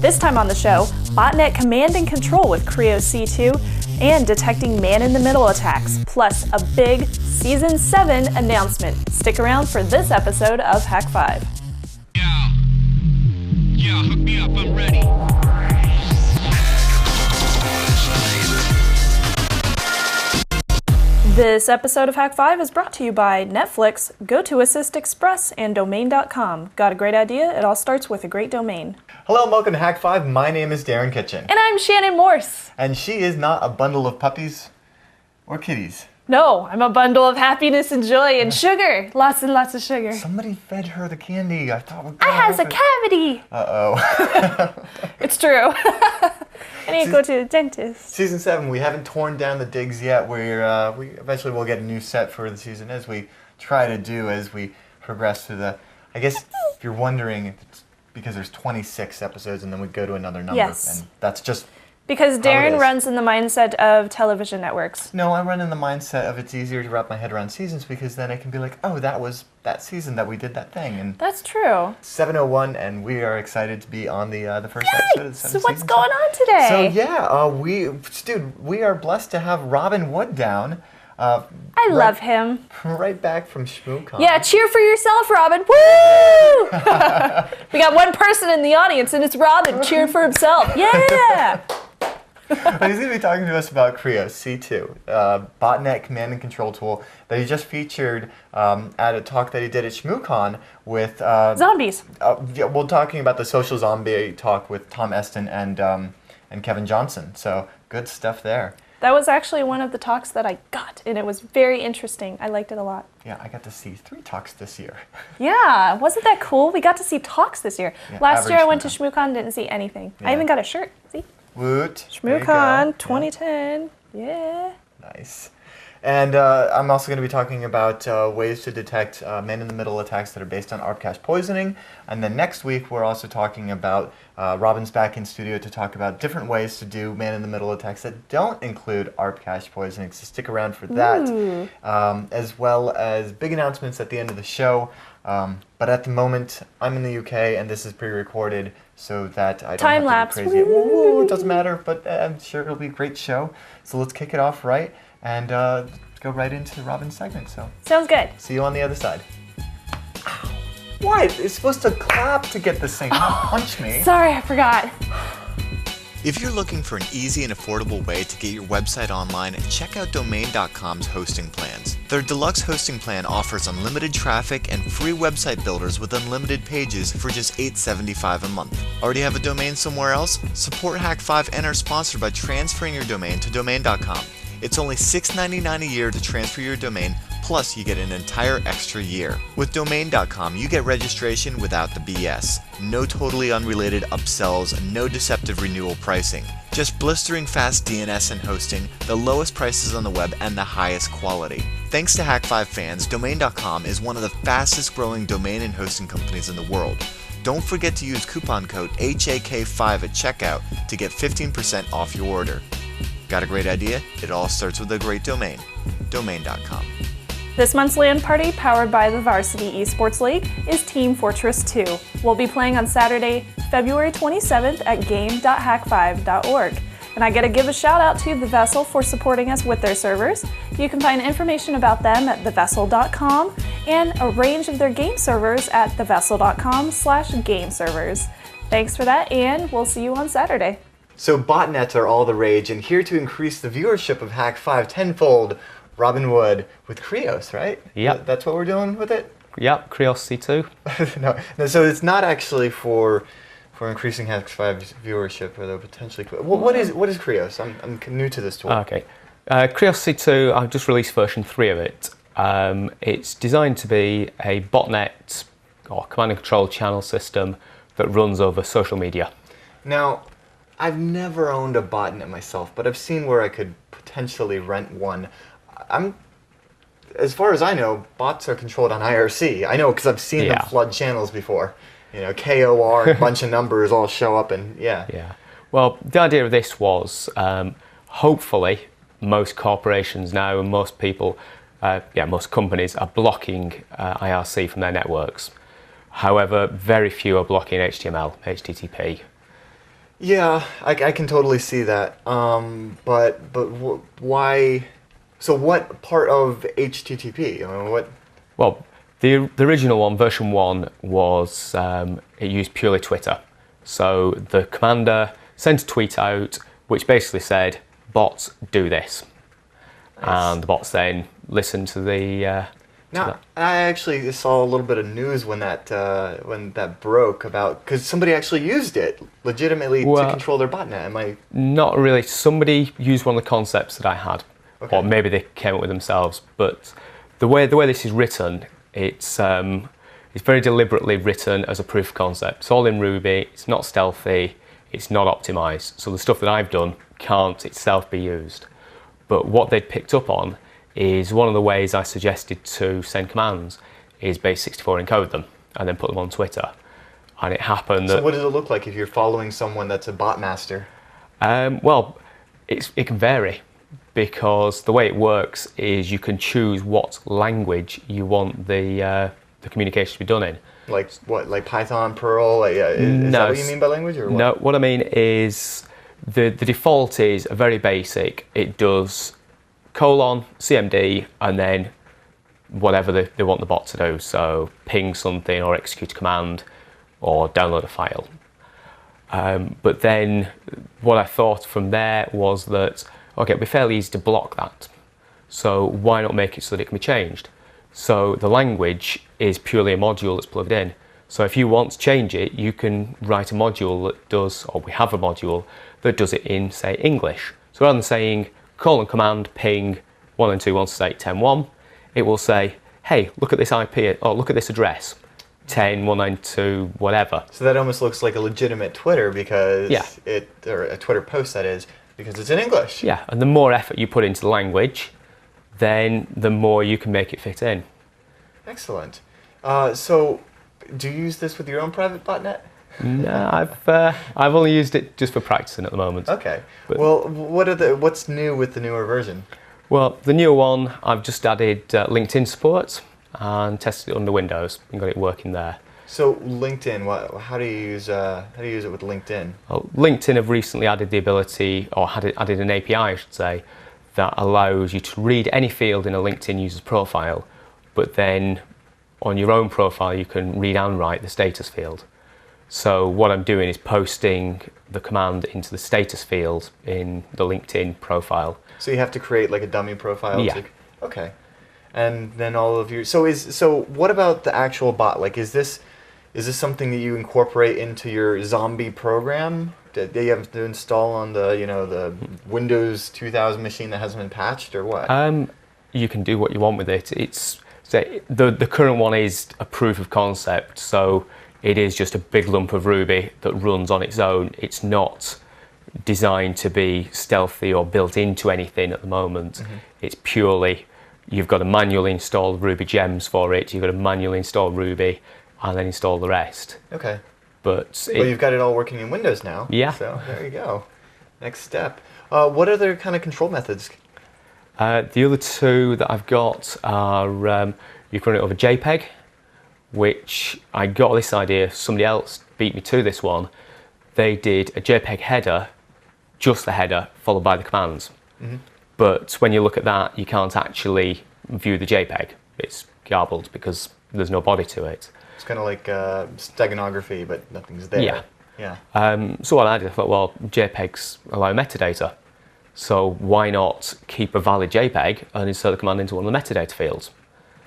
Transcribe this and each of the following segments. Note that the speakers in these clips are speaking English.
This time on the show, botnet command and control with Creo C2 and detecting man-in-the-middle attacks, plus a big Season 7 announcement. Stick around for this episode of Hak5. Yeah, hook me up, I'm ready. This episode of Hak5 is brought to you by Netflix, GoToAssist Express, and Domain.com. Got a great idea? It all starts with a great domain. Hello and welcome to Hak5. My name is Darren Kitchen. And I'm Shannon Morse. And she is not a bundle of puppies or kitties. No, I'm a bundle of happiness and joy and sugar. Lots and lots of sugar. Somebody fed her the candy. I thought I has a cavity. Uh-oh. It's true. I need to go to the dentist. Season 7, we haven't torn down the digs yet. We eventually will get a new set for the season, as we try to do as we progress through the... I guess if you're wondering, if it's because there's 26 episodes and then we go to another number. Yes. And that's just... Because Darren runs in the mindset of television networks. No, I run in the mindset of it's easier to wrap my head around seasons because then I can be like, oh, that was that season that we did that thing. And that's true. 7:01, and we are excited to be on the first episode of the So what's going on today? So yeah, we are blessed to have Robin Wood down. I love him. Right back from Shmoocon. Yeah, cheer for yourself, Robin. Woo! We got one person in the audience, and it's Robin cheering for himself. Yeah! He's going to be talking to us about Creo C2, botnet command and control tool that he just featured at a talk that he did at Shmoocon with... zombies. Yeah, we're talking about the social zombie talk with Tom Eston and Kevin Johnson. So good stuff there. That was actually one of the talks that I got, and it was very interesting. I liked it a lot. Yeah, I got to see 3 talks this year. Yeah, wasn't that cool? We got to see talks this year. Yeah, Last year I went to Shmoocon, didn't see anything. Yeah. I even got a shirt. See? Woot. Shmoocon 2010. Yeah. Nice. And I'm also going to be talking about ways to detect man-in-the-middle attacks that are based on ARP cache poisoning. And then next week, we're also talking about, Robin's back in studio to talk about different ways to do man-in-the-middle attacks that don't include ARP cache poisoning. So stick around for that, as well as big announcements at the end of the show. But at the moment, I'm in the UK, and this is pre-recorded so that I don't have to be crazy. Woo, it doesn't matter, but I'm sure it'll be a great show. So let's kick it off right. And go right into Robin's segment. So sounds good. See you on the other side. Ow. Why? It's supposed to clap to get this thing, not punch me. Sorry, I forgot. If you're looking for an easy and affordable way to get your website online, check out Domain.com's hosting plans. Their deluxe hosting plan offers unlimited traffic and free website builders with unlimited pages for just $8.75 a month. Already have a domain somewhere else? Support Hak5 and our sponsor by transferring your domain to Domain.com. It's only $6.99 a year to transfer your domain, plus you get an entire extra year. With Domain.com, you get registration without the BS. No totally unrelated upsells, no deceptive renewal pricing. Just blistering fast DNS and hosting, the lowest prices on the web, and the highest quality. Thanks to Hak5 fans, Domain.com is one of the fastest growing domain and hosting companies in the world. Don't forget to use coupon code HAK5 at checkout to get 15% off your order. Got a great idea? It all starts with a great domain. Domain.com. This month's LAN party, powered by the Varsity Esports League, is Team Fortress 2. We'll be playing on Saturday, February 27th at game.hak5.org. And I gotta give a shout out to The Vessel for supporting us with their servers. You can find information about them at thevessel.com and a range of their game servers at thevessel.com/game-servers. Thanks for that, and we'll see you on Saturday. So botnets are all the rage, and here to increase the viewership of Hak5 tenfold, Robin Wood with Creo, right? Yep. That's what we're doing with it? Yep, Creo C2. No, so it's not actually for increasing Hak5's viewership, or though potentially. What is Creo? I'm new to this tool. Okay. Creo C2, I've just released version 3 of it. It's designed to be a botnet or command and control channel system that runs over social media. Now, I've never owned a botnet myself, but I've seen where I could potentially rent one. As far as I know, bots are controlled on IRC. I know because I've seen them flood channels before. You know, KOR, a bunch of numbers all show up, and yeah. Well, the idea of this was, hopefully, most corporations now and most people most companies are blocking IRC from their networks. However, very few are blocking HTML, HTTP. Yeah, I can totally see that. But why? So what part of HTTP? I mean, what? Well, the original one, version 1, was it used purely Twitter. So the commander sent a tweet out which basically said, "Bots, do this," Nice. and the bots then listened to the. Now, I actually saw a little bit of news when that broke about, because somebody actually used it legitimately to control their botnet. Am I? Not really. Somebody used one of the concepts that I had, Okay. or maybe they came up with themselves. But the way this is written, it's very deliberately written as a proof of concept. It's all in Ruby. It's not stealthy. It's not optimized. So the stuff that I've done can't itself be used. But what they'd picked up on is one of the ways I suggested to send commands is base64 encode them and then put them on Twitter. And it happened that... So what does it look like if you're following someone that's a bot master? Well, it can vary, because the way it works is you can choose what language you want the communication to be done in. Like what? Like Python, Perl? Like, is that what you mean by language, or what? No, what I mean is the default is a very basic. It does :cmd and then whatever they want the bot to do. So ping something or execute a command or download a file. But then what I thought from there was that, okay, it'd be fairly easy to block that. So why not make it so that it can be changed? So the language is purely a module that's plugged in. So if you want to change it, you can write a module that does, or we have a module that does it in, say, English. So rather than saying :command ping 192.168.10.1, it will say, hey, look at this IP, or look at this address, 10.192 whatever. So that almost looks like a legitimate Twitter, because or a Twitter post, that is, because it's in English. Yeah, and the more effort you put into the language, then the more you can make it fit in. Excellent. So do you use this with your own private botnet? No, I've only used it just for practicing at the moment. Okay. But, well, what's new with the newer version? Well, the newer one, I've just added LinkedIn support and tested it under Windows and got it working there. So LinkedIn, how do you use it with LinkedIn? Well, LinkedIn have recently added the ability, or added an API, I should say, that allows you to read any field in a LinkedIn user's profile, but then on your own profile you can read and write the status field. So what I'm doing is posting the command into the status field in the LinkedIn profile. So you have to create like a dummy profile? Yeah. Okay. And then all of your... So what about the actual bot? Like, is this something that you incorporate into your zombie program that you have to install on the Windows 2000 machine that hasn't been patched, or what? You can do what you want with it. The current one is a proof of concept, so it is just a big lump of Ruby that runs on its own. It's not designed to be stealthy or built into anything at the moment. Mm-hmm. It's purely, you've got to manually install Ruby gems for it, you've got to manually install Ruby, and then install the rest. Okay. But you've got it all working in Windows now. Yeah. So there you go. Next step. What other kind of control methods? The other two that I've got are, you can run it over JPEG, which I got this idea, somebody else beat me to this one. They did a JPEG header, just the header, followed by the commands. Mm-hmm. But when you look at that, you can't actually view the JPEG. It's garbled because there's no body to it. It's kind of like steganography, but nothing's there. Yeah. Yeah. So what I did, I thought, well, JPEGs allow metadata. So why not keep a valid JPEG and insert the command into one of the metadata fields?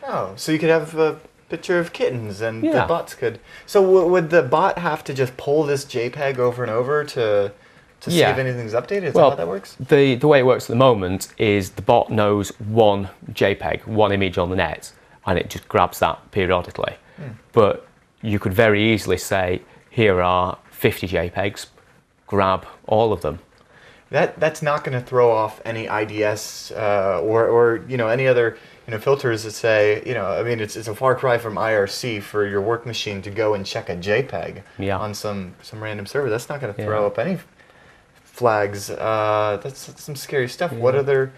Oh, so you could have a picture of kittens, and the bots could... So would the bot have to just pull this JPEG over and over to see if anything's updated? Is that how that works? The way it works at the moment is the bot knows one JPEG, one image on the net, and it just grabs that periodically. But you could very easily say, here are 50 JPEGs, grab all of them. That's not going to throw off any IDS or any other filters that say, I mean, it's a far cry from IRC for your work machine to go and check a JPEG on some random server. That's not going to throw up any flags. That's some scary stuff. What other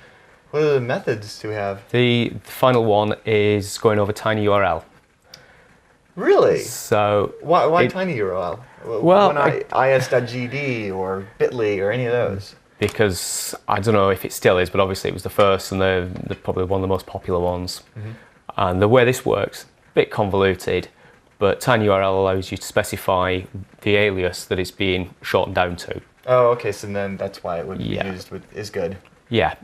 What are the methods do we have? The final one is going over tinyURL. Really? So Why tinyURL? Well, Why not is.gd or bit.ly or any of those? because I don't know if it still is, but obviously it was the first and the probably one of the most popular ones. And the way this works, a bit convoluted, but tinyURL allows you to specify the alias that it's being shortened down to. Oh, okay. So then that's why it would be Yeah. used with is good. Yeah,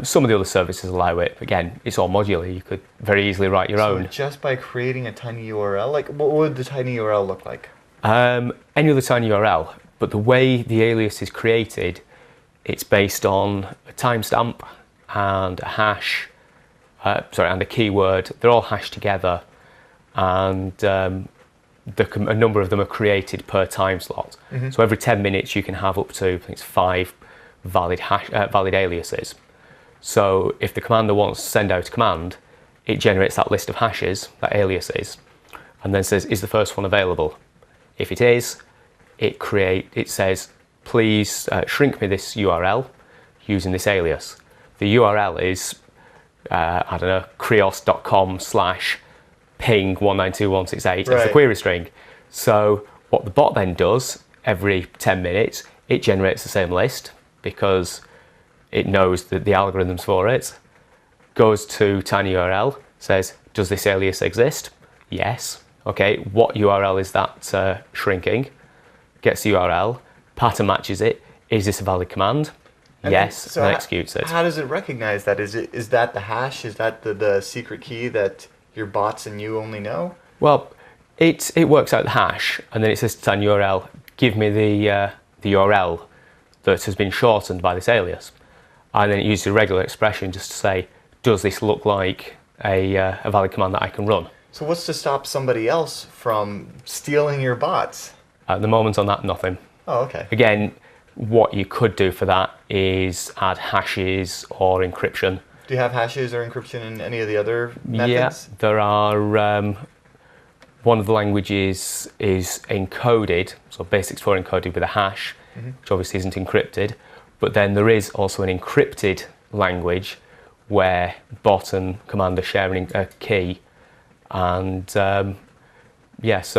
some of the other services allow it. Again, it's all modular. You could very easily write your So own. just by creating a tinyURL, like what would the tinyURL look like? Any other tinyURL, but the way the alias is created, it's based on a timestamp and a hash, and a keyword. They're all hashed together, and a number of them are created per time slot. So every 10 minutes you can have up to, I think it's 5 valid aliases. So if the commander wants to send out a command, it generates that list of hashes, that aliases, and then says, is the first one available? If it is, it says, please shrink me this URL using this alias. The URL is, creos.com/ping192168 as the query string. So what the bot then does, every 10 minutes, it generates the same list because it knows that the algorithms for it, goes to tinyURL, says, does this alias exist? Yes. Okay, what URL is that shrinking? Gets the URL, pattern matches it. Is this a valid command? Yes, and executes it. How does it recognize that? Is that the hash? Is that the secret key that your bots and you only know? Well, it works out the hash, and then it says to tinyURL, give me the URL that has been shortened by this alias. And then it uses a regular expression just to say, does this look like a valid command that I can run? So what's to stop somebody else from stealing your bots? At the moment on that, nothing. Oh, okay. Again, what you could do for that is add hashes or encryption. Do you have hashes or encryption in any of the other methods? Yeah, there are. One of the languages is encoded, so base64 encoded with a hash, which obviously isn't encrypted. But then there is also an encrypted language where bot and command are sharing a key, and so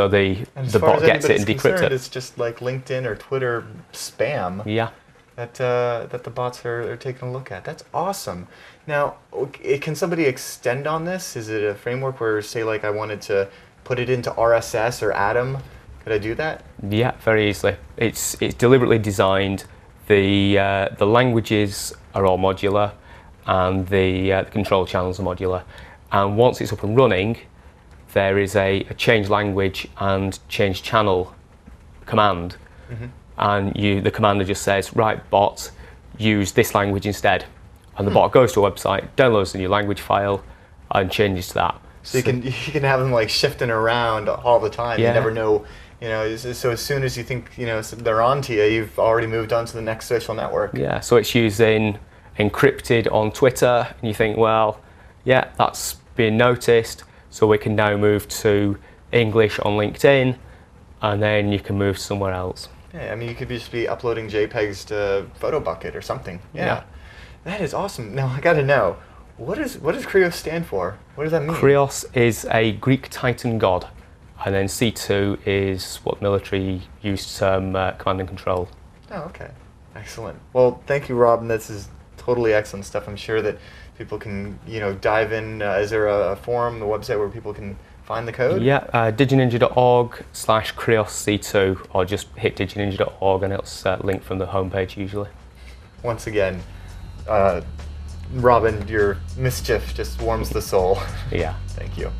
the bot gets it and decrypts it. It's just like LinkedIn or Twitter spam. Yeah. That the bots are taking a look at. That's awesome. Now, can somebody extend on this? Is it a framework where, say, like I wanted to put it into RSS or Atom? Could I do that? Yeah, very easily. It's deliberately designed. The languages are all modular, and the control channels are modular. And once it's up and running, there is a change language and change channel command, and the commander just says, right, bot, use this language instead, and the bot goes to a website, downloads the new language file, and changes to that. So you can have them like shifting around all the time. Yeah. You never know, so as soon as you think they're on to you, you've already moved on to the next social network. Yeah, so it's using encrypted on Twitter, and you think, well, yeah, that's being noticed, so we can now move to English on LinkedIn, and then you can move somewhere else. Yeah, I mean, you could just be uploading JPEGs to PhotoBucket or something. Yeah. That is awesome. Now, I got to know, what does Creo stand for? What does that mean? Creos is a Greek Titan god, and then C2 is what military used to term command and control. Oh, okay. Excellent. Well, thank you, Rob. This is totally excellent stuff. I'm sure that people can, dive in. Is there a forum, a website where people can find the code? Yeah, digininja.org/Creo C2, or just hit digininja.org and it's linked from the homepage usually. Once again, Robin, your mischief just warms the soul. Yeah. Thank you.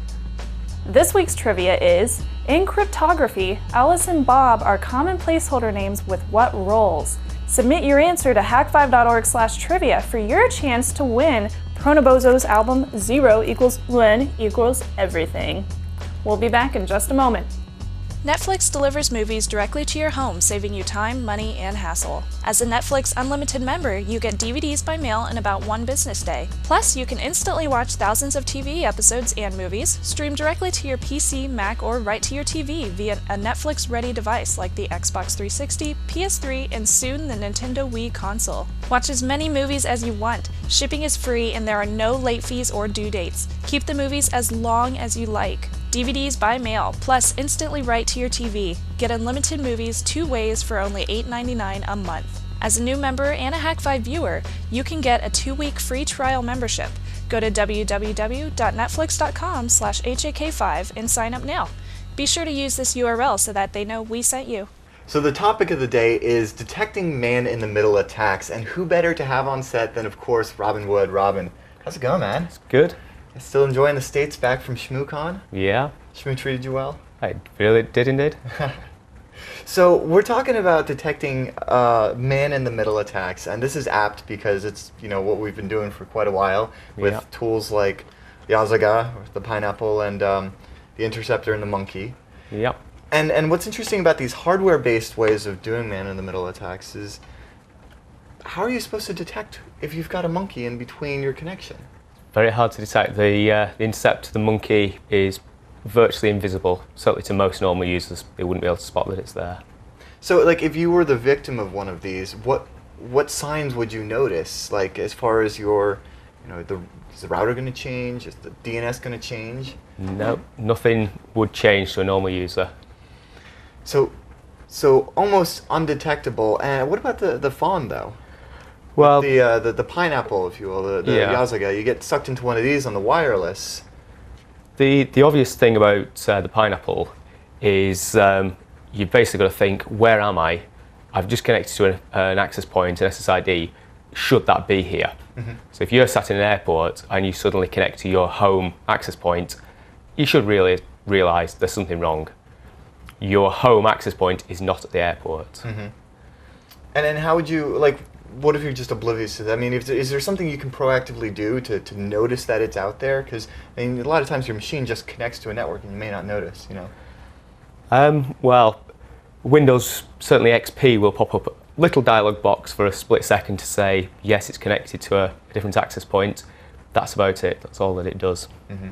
This week's trivia is, in cryptography, Alice and Bob are common placeholder names with what roles? Submit your answer to hak5.org/trivia for your chance to win Pronobozo's album 0 = 1 = everything. We'll be back in just a moment. Netflix delivers movies directly to your home, saving you time, money, and hassle. As a Netflix Unlimited member, you get DVDs by mail in about 1 business day. Plus, you can instantly watch thousands of TV episodes and movies, stream directly to your PC, Mac, or right to your TV via a Netflix-ready device like the Xbox 360, PS3, and soon the Nintendo Wii console. Watch as many movies as you want. Shipping is free and there are no late fees or due dates. Keep the movies as long as you like. DVDs by mail, plus instantly right to your TV. Get unlimited movies 2 ways for only $8.99 a month. As a new member and a Hak5 viewer, you can get a 2-week free trial membership. Go to www.netflix.com/HAK5 and sign up now. Be sure to use this URL so that they know we sent you. So the topic of the day is detecting man-in-the-middle attacks, and who better to have on set than, of course, Robin Wood. Robin, how's it going, man? It's good. Still enjoying the States back from Shmoocon? Yeah. Shmoo treated you well? I really did indeed. So we're talking about detecting man-in-the-middle attacks, and this is apt because it's what we've been doing for quite a while with tools like Yazaga, or the pineapple, and the interceptor and the monkey. Yep. And what's interesting about these hardware-based ways of doing man-in-the-middle attacks is how are you supposed to detect if you've got a monkey in between your connection? Very hard to detect. The interceptor, the monkey, is virtually invisible. Certainly to most normal users, they wouldn't be able to spot that it's there. So, like, if you were the victim of one of these, what signs would you notice? Like, as far as your, is the router going to change? Is the DNS going to change? No, nothing would change to a normal user. So almost undetectable. And what about the fawn, though? Well, the pineapple, if you will, the Yazaga, you get sucked into one of these on the wireless. the obvious thing about the pineapple is you've basically got to think, where am I? I've just connected to an access point, an SSID. Should that be here? Mm-hmm. So if you're sat in an airport and you suddenly connect to your home access point, you should really realise there's something wrong. Your home access point is not at the airport. Mm-hmm. And then how would you, what if you're just oblivious to that? I mean, is there something you can proactively do to notice that it's out there? Because, a lot of times your machine just connects to a network and you may not notice, Well, Windows, certainly XP, will pop up a little dialog box for a split second to say, yes, it's connected to a different access point. That's about it. That's all that it does. Mm-hmm.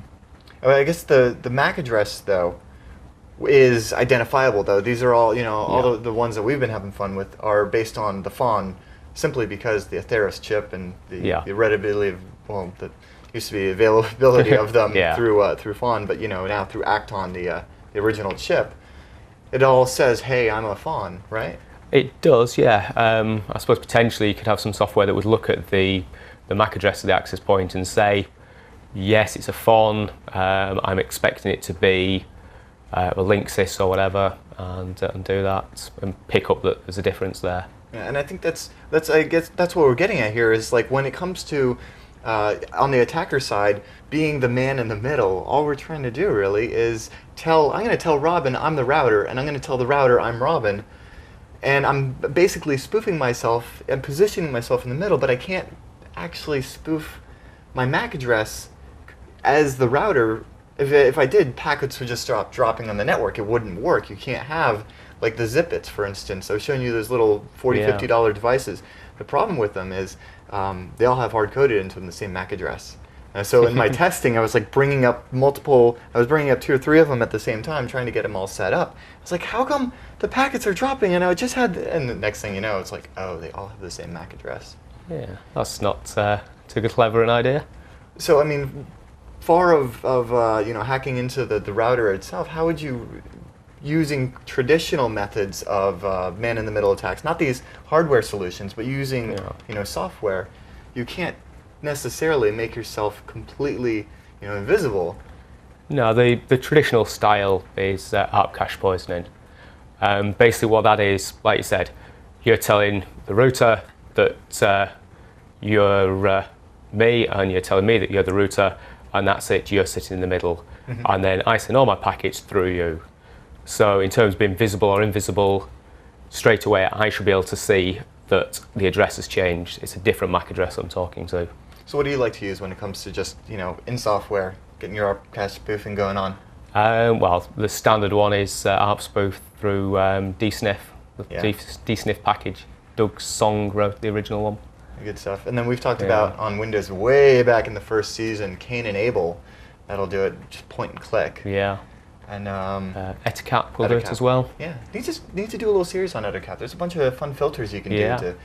I guess the MAC address, though, is identifiable, though. These are all, all the ones that we've been having fun with are based on the fawn, simply because the Atheros chip and the readability of, that used to be availability of them through fawn, but now through Acton, the original chip, it all says, hey, I'm a fawn, right? It does, yeah. I suppose potentially you could have some software that would look at the MAC address of the access point and say, yes, it's a fawn, I'm expecting it to be a Linksys or whatever, and do that and pick up that there's a difference there. Yeah, and I think that's I guess that's what we're getting at here is when it comes to on the attacker side being the man in the middle, all we're trying to do really is I'm going to tell Robin I'm the router, and I'm going to tell the router I'm Robin, and I'm basically spoofing myself and positioning myself in the middle, but I can't actually spoof my MAC address as the router. If I did, packets would just stop dropping on the network. It wouldn't work. You can't have like the Zip-Its, for instance. I was showing you those little $40, $50 devices. The problem with them is they all have hard-coded into them the same MAC address. So in my testing, I was bringing up 2 or 3 of them at the same time, trying to get them all set up. I was like, how come the packets are dropping? And I just had, and the next thing you know, it's like, oh, they all have the same MAC address. Yeah, that's not too clever an idea. So, far of hacking into the router itself, how would you, using traditional methods of man-in-the-middle attacks, not these hardware solutions, but using software, you can't necessarily make yourself completely invisible. No, the traditional style is ARP cache poisoning. Basically what that is, like you said, you're telling the router that you're me, and you're telling me that you're the router, and that's it, you're sitting in the middle. Mm-hmm. And then I send all my packets through you. So in terms of being visible or invisible, straight away I should be able to see that the address has changed. It's a different MAC address I'm talking to. So what do you like to use when it comes to just, in software, getting your ARP cache spoofing going on? Well, the standard one is ARP spoof through DSNF, the Yeah. DSNF package. Doug Song wrote the original one. Good stuff. And then we've talked Yeah. about on Windows way back in the first season, Cain and Abel. That'll do it, just point and click. Yeah. And Ettercap will do it Ettercap. as well. Yeah, need to do a little series on Ettercap. There's a bunch of fun filters you can Yeah. do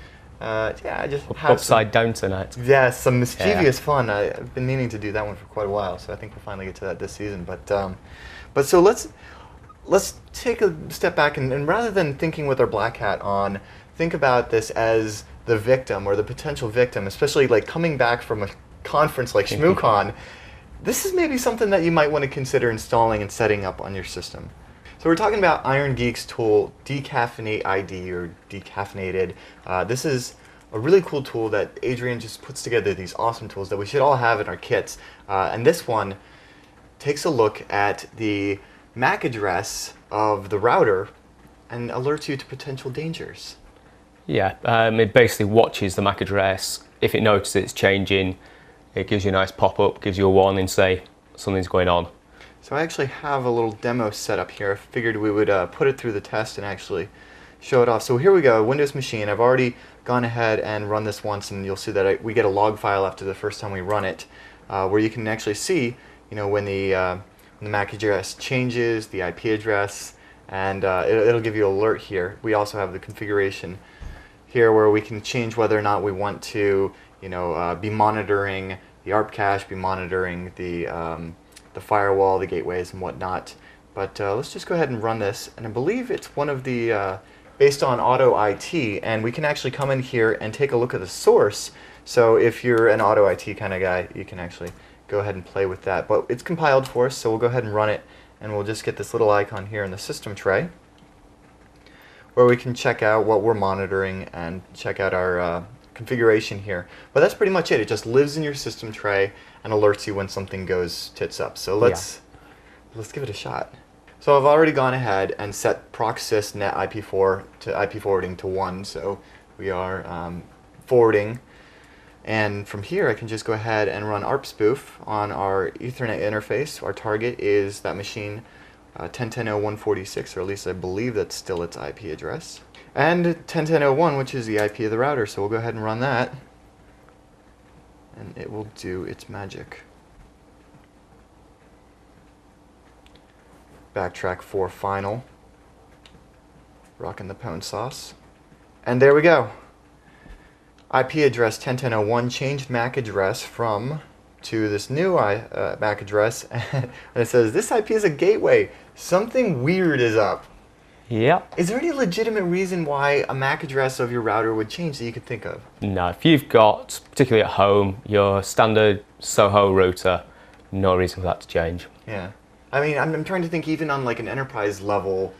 to, just have Upside down tonight. Yeah, some mischievous fun. I've been meaning to do that one for quite a while, so I think we'll finally get to that this season. But so let's take a step back and rather than thinking with our black hat on, think about this as the victim or the potential victim, especially like coming back from a conference like Shmoocon. This is maybe something that you might want to consider installing and setting up on your system. So we're talking about Iron Geek's tool, Decaffeinate ID or Decaffeinated. This is a really cool tool that Adrian just puts together these awesome tools that we should all have in our kits. And this one takes a look at the MAC address of the router and alerts you to potential dangers. Yeah, it basically watches the MAC address. If it notices it's changing, it gives you a nice pop-up, gives you a warning, say something's going on. So I actually have a little demo set up here. I figured we would put it through the test and actually show it off. So here we go, Windows machine. I've already gone ahead and run this once, and you'll see that we get a log file after the first time we run it, where you can actually see, when the MAC address changes, the IP address, and it'll give you an alert here. We also have the configuration here where we can change whether or not we want to, be monitoring the ARP cache, be monitoring the firewall, the gateways, and whatnot. But let's just go ahead and run this, and I believe it's one of the based on Auto IT, and we can actually come in here and take a look at the source. So if you're an Auto IT kind of guy, you can actually go ahead and play with that. But it's compiled for us, so we'll go ahead and run it, and we'll just get this little icon here in the system tray, where we can check out what we're monitoring and check out our configuration here. But that's pretty much it. It just lives in your system tray and alerts you when something goes tits up. So let's give it a shot. So I've already gone ahead and set procsys net IP4 to IP forwarding to 1. So we are forwarding. And from here I can just go ahead and run ARP spoof on our Ethernet interface. Our target is that machine 10.10.0.146, or at least I believe that's still its IP address. And 10.10.0.1, which is the IP of the router, so we'll go ahead and run that. And it will do its magic. Backtrack for final. Rocking the pound sauce. And there we go. IP address 10.10.0.1 changed MAC address to this new MAC address, and it says this IP is a gateway. Something weird is up. Yeah. Is there any legitimate reason why a MAC address of your router would change that you could think of? No, if you've got, particularly at home, your standard Soho router, no reason for that to change. Yeah. I mean, I'm trying to think even on like an enterprise level,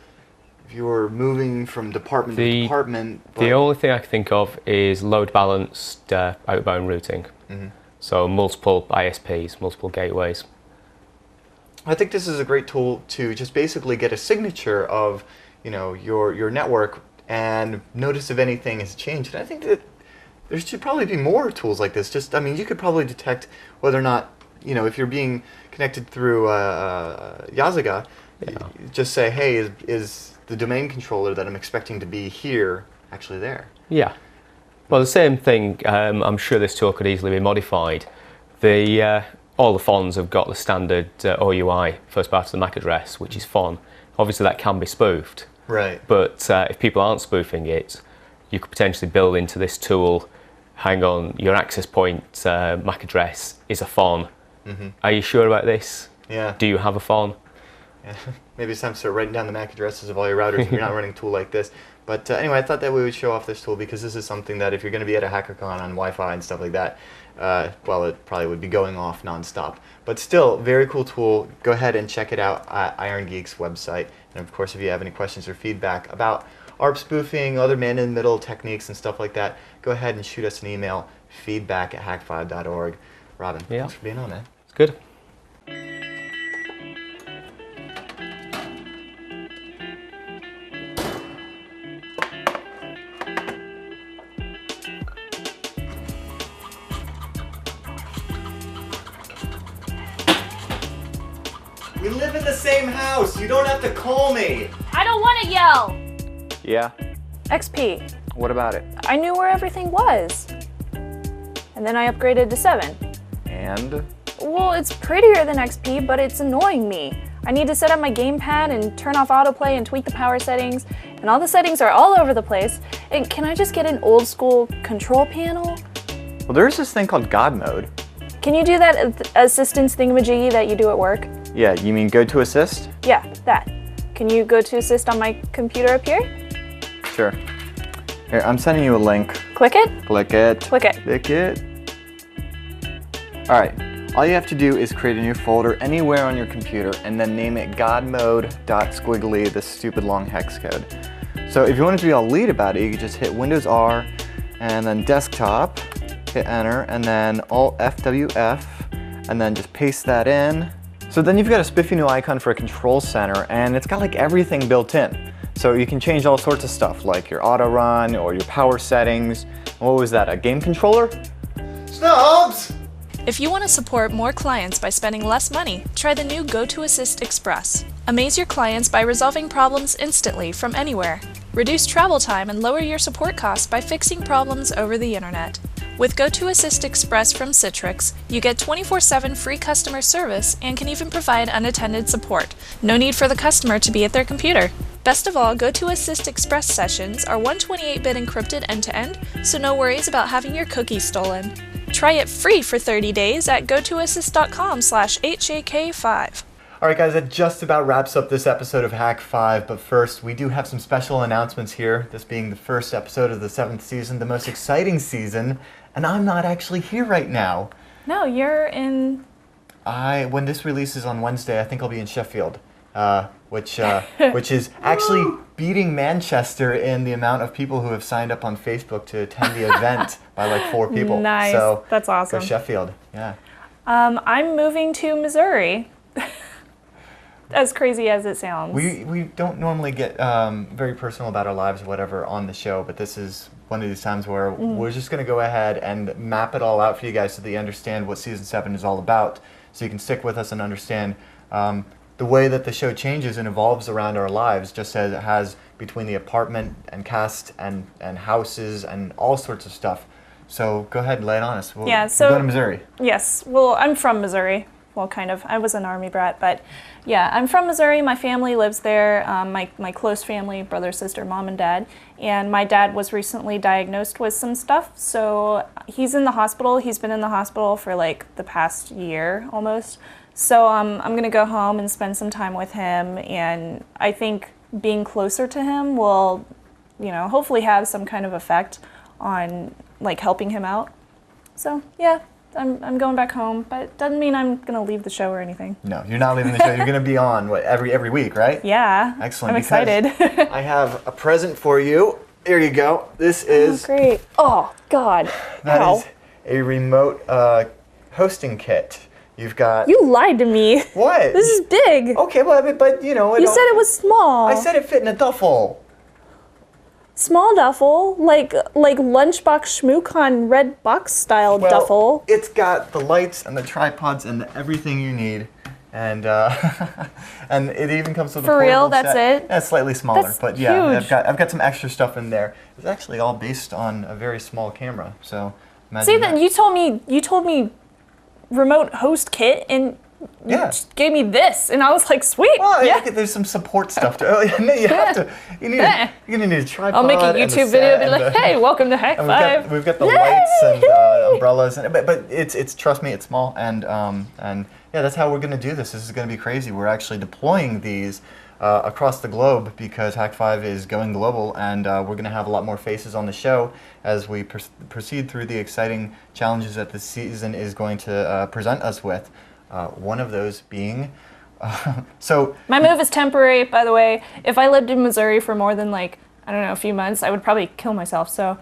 if you were moving from department to department. The only thing I can think of is load balanced outbound routing. Mm-hmm. So multiple ISPs, multiple gateways. I think this is a great tool to just basically get a signature of, your network and notice if anything has changed. And I think that there should probably be more tools like this. You could probably detect whether or not, if you're being connected through Yazaga, just say, hey, is the domain controller that I'm expecting to be here actually there? Yeah. Well, the same thing, I'm sure this tool could easily be modified. All the FONs have got the standard OUI, first part of the MAC address, which is FON. Obviously that can be spoofed. Right. But if people aren't spoofing it, you could potentially build into this tool, hang on, your access point MAC address is a FON. Mm-hmm. Are you sure about this? Yeah. Do you have a FON? Yeah. Maybe it's time to start writing down the MAC addresses of all your routers if you're not running a tool like this. But anyway, I thought that we would show off this tool because this is something that if you're going to be at a HackerCon on Wi-Fi and stuff like that, it probably would be going off nonstop. But still, very cool tool. Go ahead and check it out at Iron Geek's website. And of course, if you have any questions or feedback about ARP spoofing, other man-in-the-middle techniques and stuff like that, go ahead and shoot us an email, feedback@hak5.org. Robin, thanks for being on, man. It's good. We live in the same house. You don't have to call me. I don't want to yell. Yeah? XP. What about it? I knew where everything was. And then I upgraded to 7. And? Well, it's prettier than XP, but it's annoying me. I need to set up my gamepad and turn off autoplay and tweak the power settings, and all the settings are all over the place. And can I just get an old school control panel? Well, there's this thing called God mode. Can you do that assistance thingamajiggy that you do at work? Yeah, you mean go to assist? Yeah, that. Can you go to assist on my computer up here? Sure. Here, I'm sending you a link. Click it? Click it. Click it. Click it. All right. All you have to do is create a new folder anywhere on your computer and then name it godmode.squiggly, this stupid long hex code. So if you wanted to be all lead about it, you could just hit Windows R and then desktop, hit enter, and then Alt FWF, and then just paste that in. So then you've got a spiffy new icon for a control center, and it's got like everything built in. So you can change all sorts of stuff like your auto run or your power settings. What was that, a game controller? Snubs! If you want to support more clients by spending less money, try the new GoToAssist Express. Amaze your clients by resolving problems instantly from anywhere. Reduce travel time and lower your support costs by fixing problems over the internet. With GoToAssist Express from Citrix, you get 24/7 free customer service and can even provide unattended support. No need for the customer to be at their computer. Best of all, GoToAssist Express sessions are 128-bit encrypted end-to-end, so no worries about having your cookies stolen. Try it free for 30 days at gotoassist.com/HAK5. All right, guys, that just about wraps up this episode of Hak5, but first, we do have some special announcements here, this being the first episode of the 7th season, the most exciting season, and I'm not actually here right now. No, you're in... When this releases on Wednesday, I think I'll be in Sheffield, which is actually beating Manchester in the amount of people who have signed up on Facebook to attend the event by like 4 people. Nice, so that's awesome. Go Sheffield, yeah. I'm moving to Missouri. As crazy as it sounds. We don't normally get very personal about our lives or whatever on the show, but this is one of these times where we're just going to go ahead and map it all out for you guys so that you understand what Season 7 is all about, so you can stick with us and understand the way that the show changes and evolves around our lives, just as it has between the apartment and cast and houses and all sorts of stuff. So go ahead and lay it on us. We're going to Missouri. Yes, well, I'm from Missouri. Well, kind of. I was an Army brat, but yeah, I'm from Missouri. My family lives there. My close family, brother, sister, mom, and dad. And my dad was recently diagnosed with some stuff, so he's in the hospital. He's been in the hospital for like the past year almost. So I'm gonna go home and spend some time with him, and I think being closer to him will, hopefully have some kind of effect on like helping him out. So yeah. I'm going back home, but it doesn't mean I'm going to leave the show or anything. No, you're not leaving the show. You're going to be on every week, right? Yeah. Excellent. I'm excited. I have a present for you. Here you go. This is... Oh, great. Oh, God. That is a remote hosting kit. You've got... You lied to me. What? This is big. Okay, well, but You said it was small. I said it fit in a duffel. Small duffel, like lunchbox Shmoocon red box style duffel. It's got the lights and the tripods and everything you need, and and it even comes with a portable real, that's set. it? Yeah, it's slightly smaller, That's but yeah, huge. I've got some extra stuff in there. It's actually all based on a very small camera, so imagine See, that. then you told me remote host kit, and you just gave me this, and I was like, sweet. Well, yeah. there's some support stuff to. Oh, no, you have to. You're gonna need a tripod. I'll make a and YouTube set video and be and like, hey, welcome to Hak5. We've got the lights and umbrellas, but it's trust me, it's small, and yeah, that's how we're gonna do this. This is gonna be crazy. We're actually deploying these across the globe because Hak5 is going global, and we're gonna have a lot more faces on the show as we proceed through the exciting challenges that this season is going to present us with. One of those being, My move is temporary, by the way. If I lived in Missouri for more than a few months, I would probably kill myself. So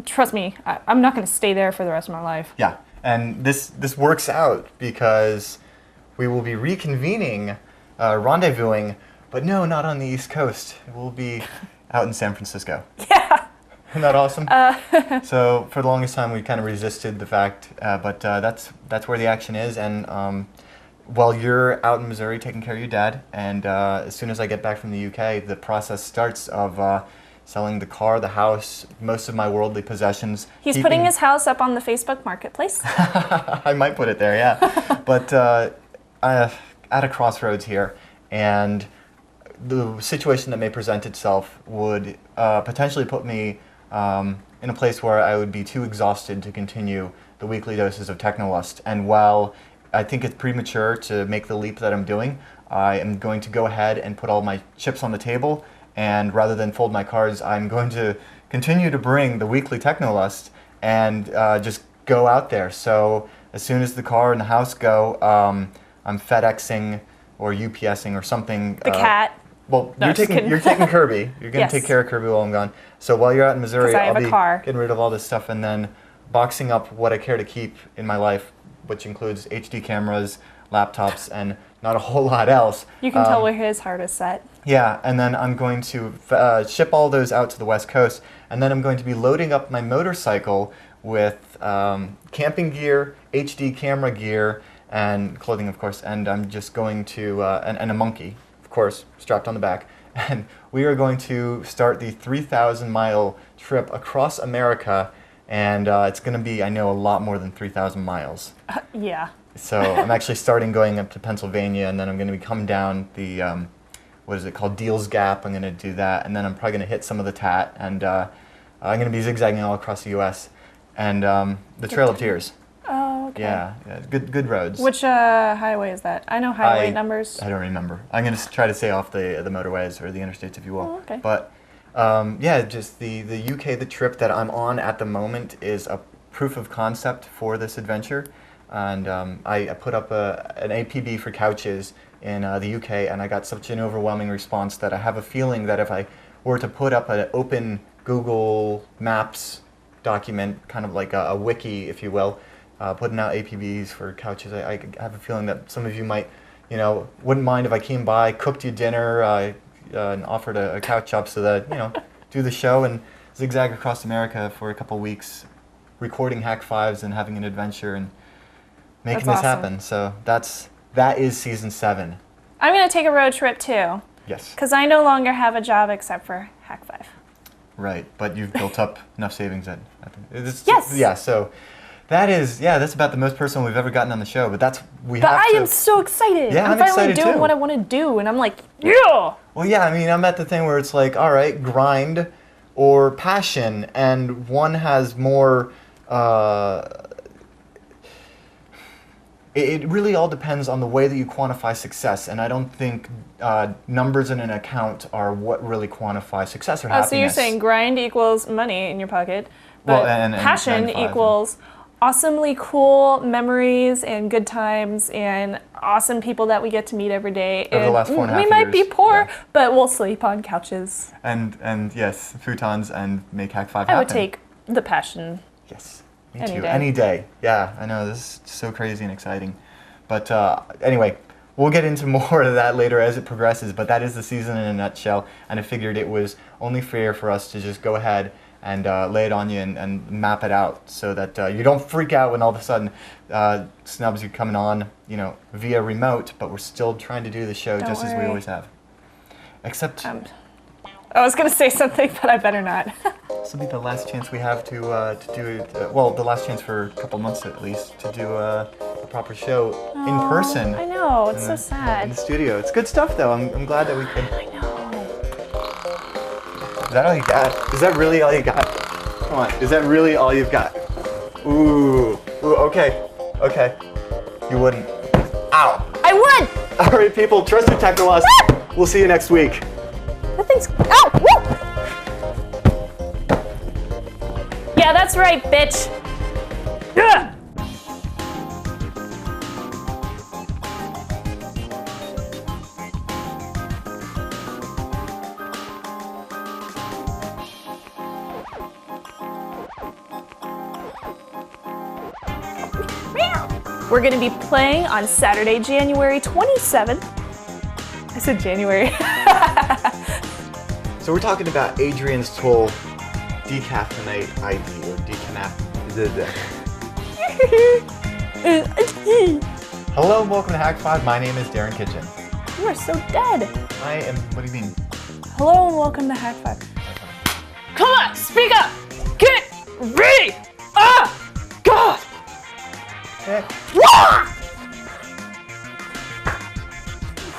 trust me, I'm not going to stay there for the rest of my life. Yeah, and this works out because we will be reconvening, rendezvousing, but no, not on the East Coast. We'll be out in San Francisco. Yeah. Isn't that awesome? So for the longest time, we kind of resisted the fact, but that's where the action is, and while you're out in Missouri taking care of your dad, and as soon as I get back from the UK, the process starts of selling the car, the house, most of my worldly possessions. He's putting his house up on the Facebook Marketplace. I might put it there, yeah. But I'm at a crossroads here, and the situation that may present itself would potentially put me in a place where I would be too exhausted to continue the weekly doses of Technolust. And while I think it's premature to make the leap that I'm doing, I am going to go ahead and put all my chips on the table, and rather than fold my cards, I'm going to continue to bring the weekly Technolust and just go out there. So as soon as the car and the house go, I'm FedExing or UPSing or something. The cat. Well, No, you're just taking Kirby. You're going to Yes. take care of Kirby while I'm gone. So while you're out in Missouri, 'Cause I have I'll a be car. getting rid of all this stuff and then boxing up what I care to keep in my life, which includes HD cameras, laptops, and not a whole lot else. You can tell where his heart is set. Yeah, and then I'm going to ship all those out to the West Coast, and then I'm going to be loading up my motorcycle with camping gear, HD camera gear, and clothing, of course, and I'm just going to, and a monkey, of course, strapped on the back, and we are going to start the 3,000-mile trip across America, and it's going to be, I know, a lot more than 3,000 miles. Yeah. So I'm actually starting going up to Pennsylvania, and then I'm going to come down the, what is it called, Deals Gap. I'm going to do that, and then I'm probably going to hit some of the Tat, and I'm going to be zigzagging all across the U.S. and the Trail of Tears. Oh, okay. Yeah, good roads. Which highway is that? I know highway numbers. I don't remember. I'm going to try to stay off the motorways or the interstates, if you will. Oh, okay. But yeah, just the UK, the trip that I'm on at the moment is a proof of concept for this adventure. And I put up an APB for couches in the UK, and I got such an overwhelming response that I have a feeling that if I were to put up an open Google Maps document, kind of like a wiki, if you will, putting out APBs for couches, I have a feeling that some of you might, wouldn't mind if I came by, cooked you dinner, and offered a couch up so that, do the show and zigzag across America for a couple weeks, recording Hak5s and having an adventure and making That's this awesome. happen. So that is season 7. I'm going to take a road trip too, Yes. because I no longer have a job except for Hak5. Right, but you've built up enough savings that I think Yes. Yeah, so that's about the most personal we've ever gotten on the show. But But I am so excited. Yeah, I'm I'm finally excited doing too. what I want to do, and I'm like, yeah. Well, yeah, I mean, I'm at the thing where it's like, all right, grind or passion, and one has more. It really all depends on the way that you quantify success, and I don't think numbers in an account are what really quantify success or happiness. So you're saying grind equals money in your pocket, but Well, and passion 9 to 5, equals awesomely cool memories and good times and awesome people that we get to meet every day. Over the And last 4.5 we might be years, poor, yeah. but we'll sleep on couches. And yes, futons and make Hak5 happen. I would take the passion. Yes, me Any too. day. Any day. Yeah, I know, this is so crazy and exciting. But anyway, we'll get into more of that later as it progresses, but that is the season in a nutshell, and I figured it was only fair for us to just go ahead and lay it on you and map it out so that you don't freak out when all of a sudden snubs are coming on, via remote, but we're still trying to do the show Don't just as we worry. always have. Except I was going to say something, but I better not. this will be the last chance we have to do it, well, the last chance for a couple months at least, to do a proper show in person. I know, it's in so the sad. studio. It's good stuff, though. I'm glad that we could. I know. Is that all you got? Is that really all you got? Come on. Is that really all you've got? Ooh. Okay. You wouldn't. Ow. I would! All right, people. Trust your Technolust. We'll see you next week. That thing's. Ow! Woo! Yeah, that's right, bitch. Yeah! We're going to be playing on Saturday, January 27th. I said January. So we're talking about Adrian's Toll Decaffeinate ID or decaf. Hello and welcome to Hak5. My name is Darren Kitchen. You are so dead. I am, what do you mean? Hello and welcome to Hak5. Come on, speak up. Get ready. Ah, God. Eh, Wah!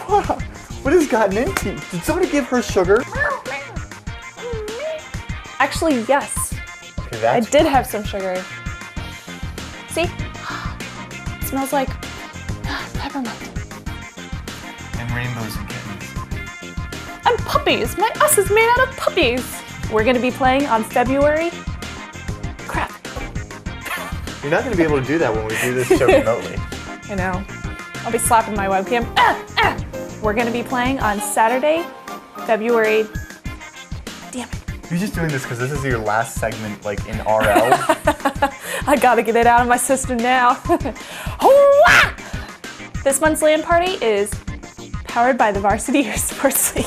wow, what has gotten into? Did somebody give her sugar? Actually, yes. Okay, I that's did have some sugar. See? It smells like peppermint. and rainbows and kittens. And puppies. My us is made out of puppies. We're gonna be playing on February. Crap. You're not going to be able to do that when we do this show remotely. I know. I'll be slapping my webcam. We're gonna be playing on Saturday, February. Damn it. You're just doing this because this is your last segment, like in RL. I gotta get it out of my system now. Hoo-wah! This month's LAN party is powered by the Varsity Sports League.